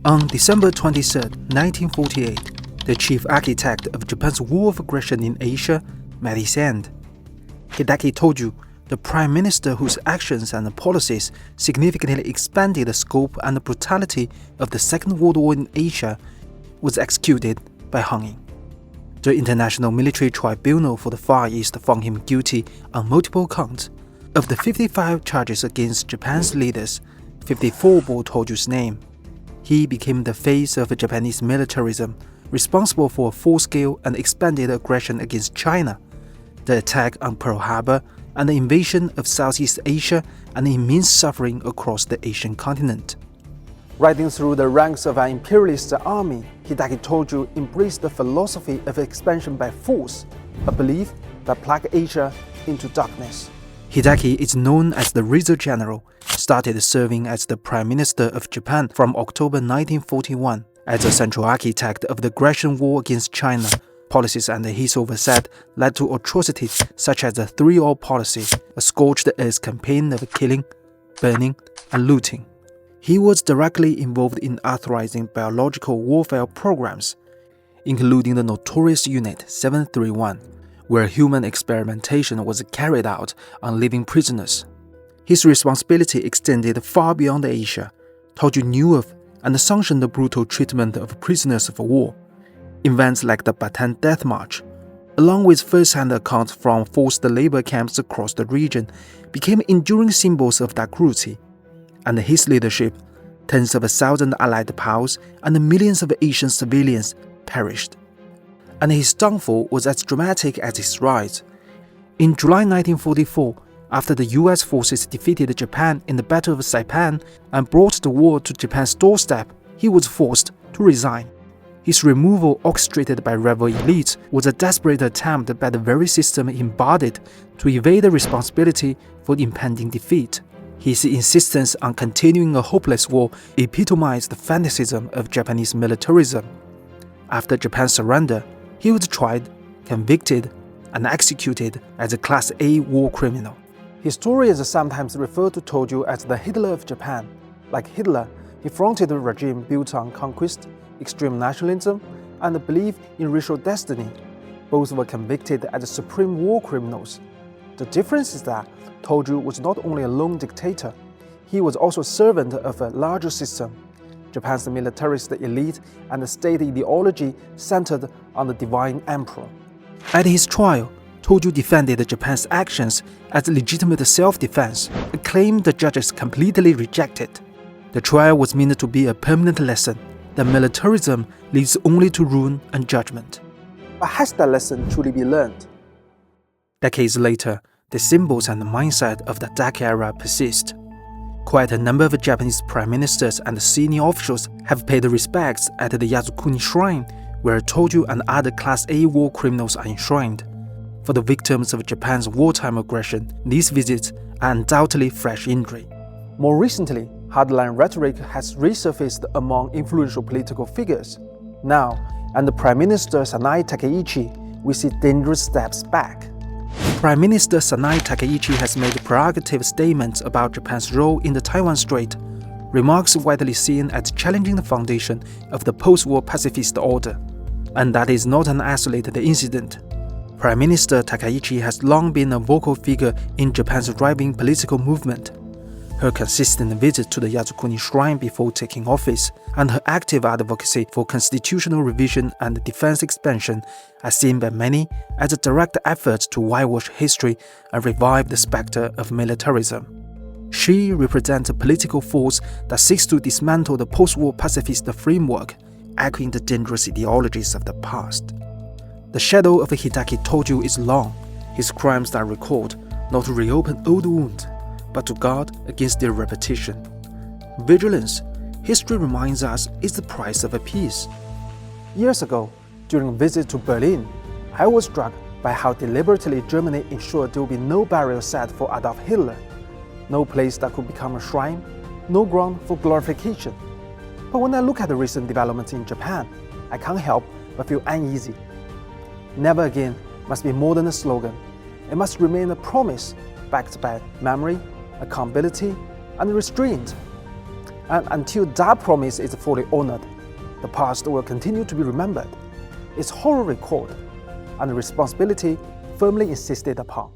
On December 23, 1948, the chief architect of Japan's war of aggression in Asia met his end. Hideki Tojo, the prime minister whose actions and policies significantly expanded the scope and the brutality of the Second World War in Asia, was executed by hanging. The International Military Tribunal for the Far East found him guilty on multiple counts. Of the 55 charges against Japan's leaders, 54 bore Tojo's name. He became the face of Japanese militarism, responsible for a full-scale and expanded aggression against China, the attack on Pearl Harbor, and the invasion of Southeast Asia and the immense suffering across the Asian continent. Riding through the ranks of an imperialist army, Hideki Tojo embraced the philosophy of expansion by force, a belief that plunged Asia into darkness. Hideki is known as the Razor General, started serving as the Prime Minister of Japan from October 1941. As a central architect of the aggression war against China, policies under his oversight led to atrocities such as the 3-All policy, a scorched earth campaign of killing, burning, and looting. He was directly involved in authorizing biological warfare programs, including the notorious Unit 731, where human experimentation was carried out on living prisoners. His responsibility extended far beyond Asia. Tojo knew of and sanctioned the brutal treatment of prisoners of war. Events like the Bataan Death March, along with first-hand accounts from forced labor camps across the region, became enduring symbols of that cruelty. Under his leadership, tens of thousands Allied POWs and millions of Asian civilians perished. And his downfall was as dramatic as his rise. In July 1944, after the US forces defeated Japan in the Battle of Saipan and brought the war to Japan's doorstep, he was forced to resign. His removal, orchestrated by rebel elites, was a desperate attempt by the very system he embodied to evade responsibility for the impending defeat. His insistence on continuing a hopeless war epitomized the fanaticism of Japanese militarism. After Japan's surrender, he was tried, convicted, and executed as a Class A war criminal. Historians sometimes refer to Tojo as the Hitler of Japan. Like Hitler, he fronted a regime built on conquest, extreme nationalism, and the belief in racial destiny. Both were convicted as supreme war criminals. The difference is that Tojo was not only a lone dictator, he was also a servant of a larger system. Japan's militarist elite and the state ideology centered on the divine emperor. At his trial, Tojo defended Japan's actions as legitimate self-defense, a claim the judges completely rejected. The trial was meant to be a permanent lesson that militarism leads only to ruin and judgment. But has that lesson truly been learned? Decades later, the symbols and the mindset of the dark era persist. Quite a number of Japanese prime ministers and senior officials have paid respects at the Yasukuni Shrine, where Tojo and other Class A war criminals are enshrined. For the victims of Japan's wartime aggression, these visits are undoubtedly fresh injury. More recently, hardline rhetoric has resurfaced among influential political figures. Now, under Prime Minister Sanae Takaichi, we see dangerous steps back. Prime Minister Sanae Takaichi has made provocative statements about Japan's role in the Taiwan Strait, remarks widely seen as challenging the foundation of the post-war pacifist order. And that is not an isolated incident. Prime Minister Takaichi has long been a vocal figure in Japan's right-wing political movement. Her consistent visit to the Yasukuni Shrine before taking office and her active advocacy for constitutional revision and defense expansion are seen by many as a direct effort to whitewash history and revive the specter of militarism. She represents a political force that seeks to dismantle the post-war pacifist framework, echoing the dangerous ideologies of the past. The shadow of Hideki Tojo is long. His crimes are recalled not to reopen old wounds, but to guard against their repetition. Vigilance, history reminds us, is the price of a peace. Years ago, during a visit to Berlin, I was struck by how deliberately Germany ensured there would be no barrier set for Adolf Hitler, no place that could become a shrine, no ground for glorification. But when I look at the recent developments in Japan, I can't help but feel uneasy. Never again must be more than a slogan. It must remain a promise backed by memory, accountability, and restraint. And until that promise is fully honored, the past will continue to be remembered, its horror recalled, and responsibility firmly insisted upon.